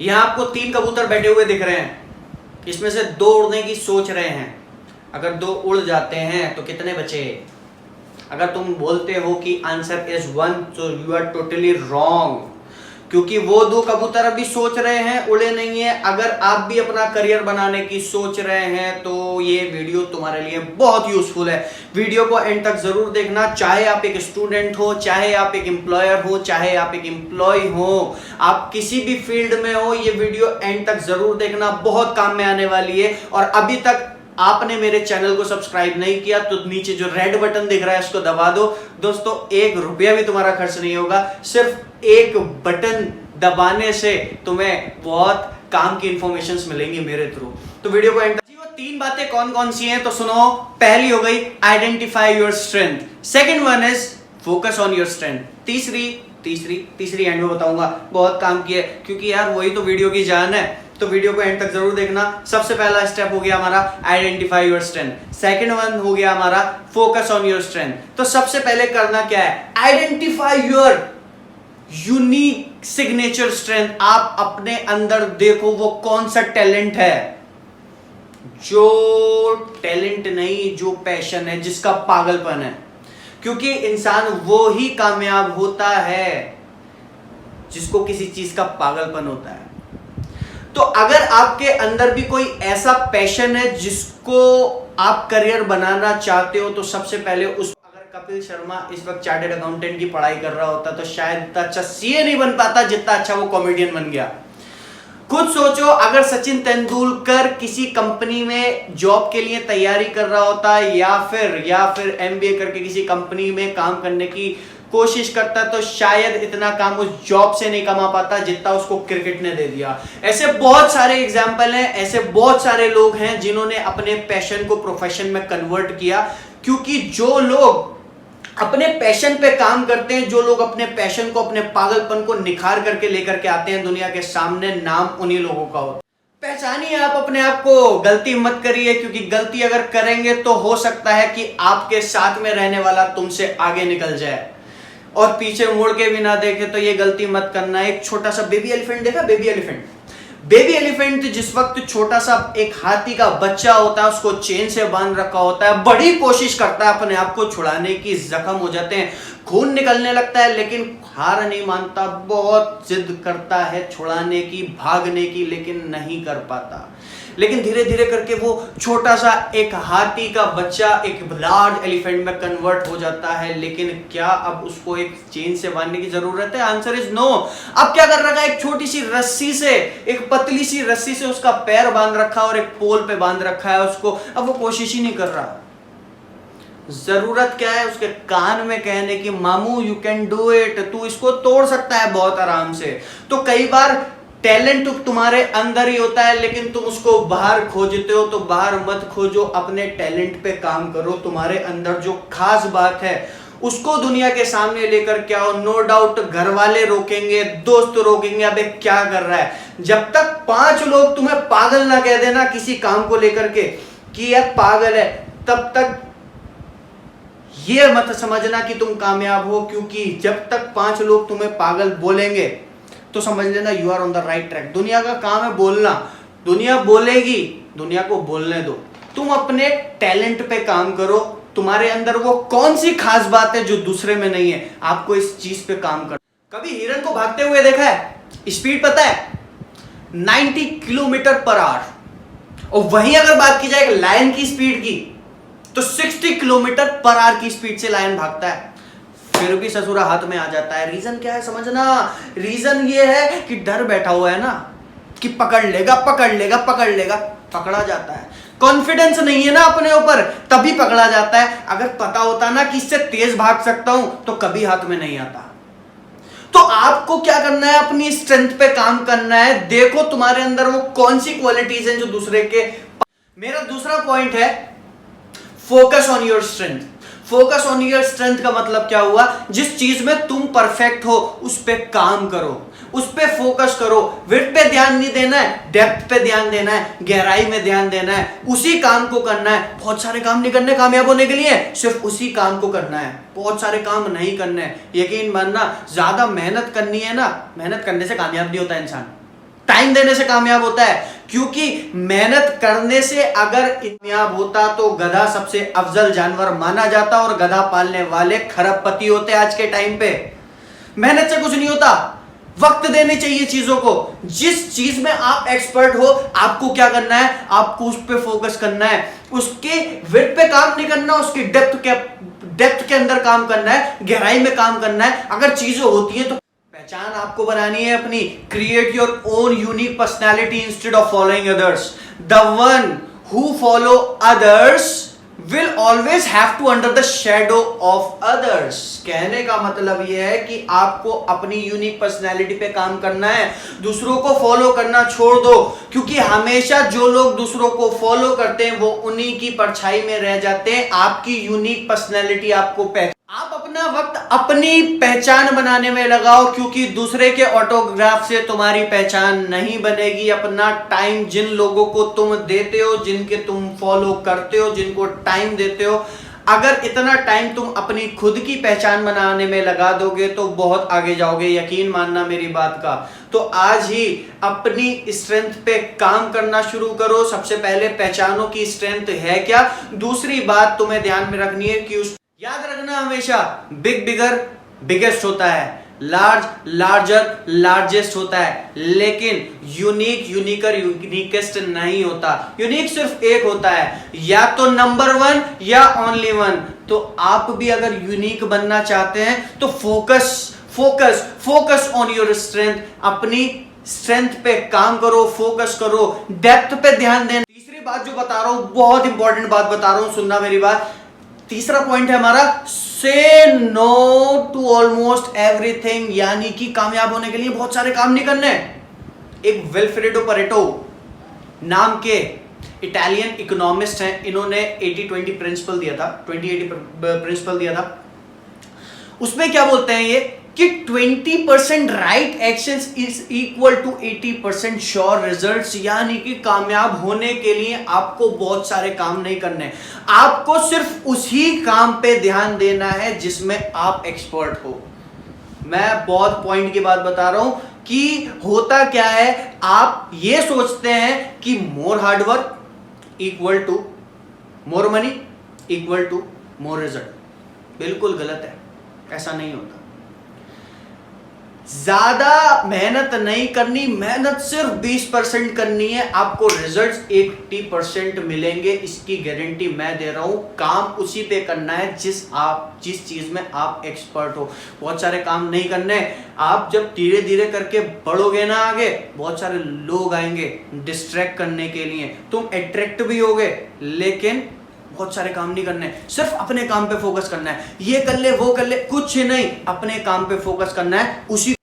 यहाँ आपको 3 कबूतर बैठे हुए दिख रहे हैं, इसमें से 2 उड़ने की सोच रहे हैं। अगर 2 उड़ जाते हैं तो कितने बचे? अगर तुम बोलते हो कि आंसर इज 1 तो यू आर टोटली रॉन्ग, क्योंकि वो 2 कबूतर अभी सोच रहे हैं, उड़े नहीं है। अगर आप भी अपना करियर बनाने की सोच रहे हैं तो ये वीडियो तुम्हारे लिए बहुत यूजफुल है। वीडियो को एंड तक जरूर देखना, चाहे आप एक स्टूडेंट हो, चाहे आप एक एम्प्लॉयर हो, चाहे आप एक एम्प्लॉय हो, आप किसी भी फील्ड में हो, ये वीडियो एंड तक जरूर देखना, बहुत काम में आने वाली है। और अभी तक आपने मेरे चैनल को सब्सक्राइब नहीं किया तो नीचे जो रेड बटन दिख रहा है उसको दबा दो। दोस्तों 1 रुपया भी तुम्हारा खर्च नहीं होगा, सिर्फ एक बटन दबाने से तुम्हें बहुत काम की इंफॉर्मेशन मिलेंगी मेरे थ्रू। तो वीडियो को एंड तक। वो 3 बातें कौन कौन सी हैं तो सुनो। पहली हो गई identify your strength, second one is focus on your strength, तीसरी एंड में बताऊंगा, बहुत काम की है क्योंकि यार वही तो वीडियो की जान है। तो वीडियो को एंड तक जरूर देखना। सबसे पहला स्टेप हो गया हमारा identify your strength, second one हो गया हमारा फोकस ऑन योर स्ट्रेंथ। तो सबसे पहले करना क्या है? Identify your unique signature strength. आप अपने अंदर देखो वो कौन सा टैलेंट है, जो टैलेंट नहीं, जो पैशन है, जिसका पागलपन है। क्योंकि इंसान वो ही कामयाब होता है जिसको किसी चीज का पागलपन होता है। तो अगर आपके अंदर भी कोई ऐसा पैशन है जिसको आप करियर बनाना चाहते हो तो सबसे पहले उस, अगर कपिल शर्मा इस वक्त चार्टर्ड अकाउंटेंट की पढ़ाई कर रहा होता तो शायद इतना अच्छा सीए नहीं बन पाता जितना अच्छा वो कॉमेडियन बन गया। खुद सोचो, अगर सचिन तेंदुलकर किसी कंपनी में जॉब के लिए तैयारी कर रहा होता या फिर एमबीए करके किसी कंपनी में काम करने की कोशिश करता तो शायद इतना काम उस जॉब से नहीं कमा पाता जितना उसको क्रिकेट ने दे दिया। ऐसे बहुत सारे एग्जाम्पल हैं, ऐसे बहुत सारे लोग हैं जिन्होंने अपने पैशन को प्रोफेशन में कन्वर्ट किया। क्योंकि जो लोग अपने पैशन पे काम करते हैं, जो लोग अपने पैशन को, अपने पागलपन को निखार करके लेकर के आते हैं दुनिया के सामने, नाम उन्हीं लोगों का होता है। पहचानिए आप अपने आप को, गलती मत करिए, क्योंकि गलती अगर करेंगे तो हो सकता है कि आपके साथ में रहने वाला तुमसे आगे निकल जाए और पीछे मुड़ के भी ना देखे। तो ये गलती मत करना। एक छोटा सा बेबी एलिफेंट देखा? बेबी एलिफेंट जिस वक्त छोटा सा एक हाथी का बच्चा होता है, उसको चेन से बांध रखा होता है, बड़ी कोशिश करता है अपने आप को छुड़ाने की, जख्म हो जाते हैं, खून निकलने लगता है, लेकिन हार नहीं मानता, बहुत जिद करता है छुड़ाने की, भागने की, लेकिन नहीं कर पाता। लेकिन धीरे धीरे करके वो छोटा सा एक हाथी का बच्चा एक लार्ज एलिफेंट में कन्वर्ट हो जाता है। लेकिन क्या अब उसको एक चेन से बांधने की जरूरत है? Answer is no. अब क्या कर रखा है? एक छोटी सी रस्सी से, एक पतली सी रस्सी से उसका पैर बांध रखा है और एक पोल पे बांध रखा है उसको। अब वो कोशिश ही नहीं कर रहा। जरूरत क्या है? उसके कान में कहने की, मामू यू कैन डू इट, तू इसको तोड़ सकता है बहुत आराम से। तो कई बार टैलेंट तो तुम्हारे अंदर ही होता है, लेकिन तुम उसको बाहर खोजते हो। तो बाहर मत खोजो, अपने टैलेंट पे काम करो। तुम्हारे अंदर जो खास बात है उसको दुनिया के सामने लेकर के आओ। नो डाउट घर वाले रोकेंगे, दोस्त रोकेंगे, अबे क्या कर रहा है। जब तक 5 लोग तुम्हें पागल ना कह देना किसी काम को लेकर के कि यह पागल है, तब तक ये मत समझना कि तुम कामयाब हो। क्योंकि जब तक 5 लोग तुम्हें पागल बोलेंगे तो समझ लेना you are on the right track. दुनिया का काम है बोलना, दुनिया बोलेगी, दुनिया को बोलने दो। तुम अपने टैलेंट पे काम करो। तुम्हारे अंदर वो कौन सी खास बात है जो दूसरे में नहीं है, आपको इस चीज पे काम करना। कभी हिरन को भागते हुए देखा है? स्पीड पता है? 90 किलोमीटर पर आवर। और वहीं अगर बात की जाए लायन की स्पीड की तो 60 किलोमीटर पर आवर की स्पीड से लायन भागता है, फिर भी ससुरा हाथ में आ जाता है। रीजन क्या है समझना? रीजन ये है कि डर बैठा हुआ है ना कि पकड़ लेगा, पकड़ा जाता है। कॉन्फिडेंस नहीं है ना अपने ऊपर, तभी पकड़ा जाता है। अगर पता होता ना कि इससे तेज भाग सकता हूं तो कभी हाथ में नहीं आता। तो आपको क्या करना है? अपनी स्ट्रेंथ पे काम करना है। देखो तुम्हारे अंदर वो कौन सी क्वालिटीज हैं जो दूसरे के। मेरा दूसरा पॉइंट है focus on your strength. Focus on your strength का मतलब क्या हुआ? जिस चीज में तुम परफेक्ट हो उस पे काम करो, उस पे फोकस करो। विड्थ पे ध्यान नहीं देना है, डेप्थ पे ध्यान देना है, गहराई में ध्यान देना है, उसी काम को करना है। बहुत सारे काम नहीं करने कामयाब होने के लिए, सिर्फ उसी काम को करना है। बहुत सारे काम नहीं करने। यकीन मानना, ज्यादा मेहनत करनी है ना, मेहनत करने से कामयाब नहीं होता इंसान। टाइम देने से कामयाब होता है, क्योंकि मेहनत करने से अगर कामयाब होता तो गधा सबसे अफजल जानवर माना जाता और गधा पालने वाले खरबपति होते आज के टाइम पे। मेहनत से कुछ नहीं होता, वक्त देने चाहिए चीजों को। जिस चीज में आप एक्सपर्ट हो आपको क्या करना है, आपको उस पर फोकस करना है, उसके विड्थ पे काम नहीं करना, उसकी डेप्थ के अंदर काम करना है, गहराई में काम करना है। अगर चीजें होती हैं तो पहचान आपको बनानी है अपनी। Create your own unique personality instead of following others. The one who follow others will always have to under the shadow of others। कहने का मतलब यह है कि आपको अपनी यूनिक पर्सनैलिटी पे काम करना है, दूसरों को फॉलो करना छोड़ दो, क्योंकि हमेशा जो लोग दूसरों को फॉलो करते हैं वो उन्हीं की परछाई में रह जाते हैं। आपकी यूनिक पर्सनैलिटी आपको आप अपना वक्त अपनी पहचान बनाने में लगाओ, क्योंकि दूसरे के ऑटोग्राफ से तुम्हारी पहचान नहीं बनेगी। अपना टाइम जिन लोगों को तुम देते हो, जिनके तुम फॉलो करते हो, जिनको टाइम देते हो, अगर इतना टाइम तुम अपनी खुद की पहचान बनाने में लगा दोगे तो बहुत आगे जाओगे, यकीन मानना मेरी बात का। तो आज ही अपनी स्ट्रेंथ पे काम करना शुरू करो। सबसे पहले पहचानो की स्ट्रेंथ है क्या। दूसरी बात तुम्हें ध्यान में रखनी है कि याद रखना हमेशा बिग बिगर बिगेस्ट होता है, लार्ज लार्जर लार्जेस्ट होता है, लेकिन यूनिक यूनिकर यूनिकेस्ट नहीं होता। यूनिक सिर्फ एक होता है, या तो नंबर 1 या ओनली 1। तो आप भी अगर यूनिक बनना चाहते हैं तो फोकस ऑन योर स्ट्रेंथ। अपनी स्ट्रेंथ पे काम करो, फोकस करो, डेप्थ पे ध्यान देना। तीसरी बात जो बता रहा हूं, बहुत इंपॉर्टेंट बात बता रहा हूं, सुनना मेरी बात। तीसरा पॉइंट है हमारा, से नो टू ऑलमोस्ट एवरीथिंग। यानी कि कामयाब होने के लिए बहुत सारे काम नहीं करने। एक विल्फ्रेडो परेटो नाम के इटालियन इकोनॉमिस्ट हैं, इन्होंने 80-20 प्रिंसिपल दिया था, 20-80 प्रिंसिपल दिया था। उसमें क्या बोलते हैं ये कि 20% right actions is equal to 80% sure results. यानी कि कामयाब होने के लिए आपको बहुत सारे काम नहीं करने, आपको सिर्फ उसी काम पे ध्यान देना है जिसमें आप एक्सपर्ट हो। मैं बहुत पॉइंट की बात बता रहा हूं कि होता क्या है, आप ये सोचते हैं कि more hard work equal to more money equal to more result. बिल्कुल गलत है, ऐसा नहीं होता। ज्यादा मेहनत नहीं करनी, मेहनत सिर्फ 20% करनी है, आपको रिजल्ट्स 80% मिलेंगे, इसकी गारंटी मैं दे रहा हूं। काम उसी पे करना है जिस चीज में आप एक्सपर्ट हो। बहुत सारे काम नहीं करने। आप जब धीरे धीरे करके बढ़ोगे ना आगे, बहुत सारे लोग आएंगे डिस्ट्रैक्ट करने के लिए, तुम अट्रैक्ट भी होगे, लेकिन बहुत सारे काम नहीं करने, सिर्फ अपने काम पे फोकस करना है। ये कर ले वो कर ले, कुछ नहीं, अपने काम पे फोकस करना है। उसी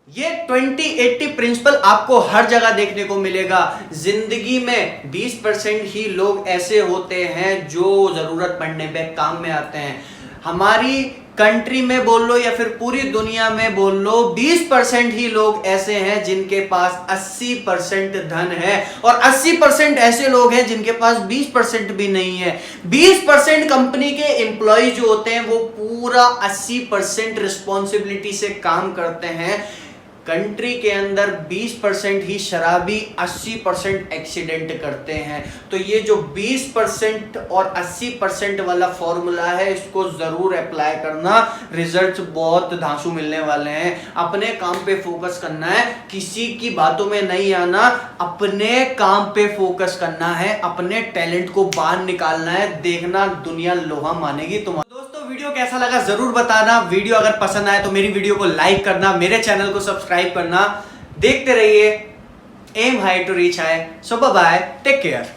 ये 20-80 प्रिंसिपल आपको हर जगह देखने को मिलेगा। जिंदगी में 20% ही लोग ऐसे होते हैं जो जरूरत पड़ने पे काम में आते हैं। हमारी कंट्री में बोल लो या फिर पूरी दुनिया में बोल लो, 20% ही लोग ऐसे हैं जिनके पास 80% धन है, और 80% ऐसे लोग हैं जिनके पास 20% भी नहीं है। 20% कंपनी के एम्प्लॉय जो होते हैं वो पूरा 80% रिस्पॉन्सिबिलिटी से काम करते हैं। कंट्री के अंदर 20% ही शराबी 80% एक्सीडेंट करते हैं। तो ये जो 20% और 80% वाला फॉर्मूला है, इसको जरूर अप्लाई करना, रिजल्ट्स बहुत धांसू मिलने वाले हैं। अपने काम पे फोकस करना है, किसी की बातों में नहीं आना, अपने काम पे फोकस करना है, अपने टैलेंट को बाहर निकालना है। देखना दुनिया लोहा मानेगी तुम्हारा। वीडियो कैसा लगा जरूर बताना। वीडियो अगर पसंद आए तो मेरी वीडियो को लाइक करना, मेरे चैनल को सब्सक्राइब करना। देखते रहिए aim high to reach high. So bye bye, take care.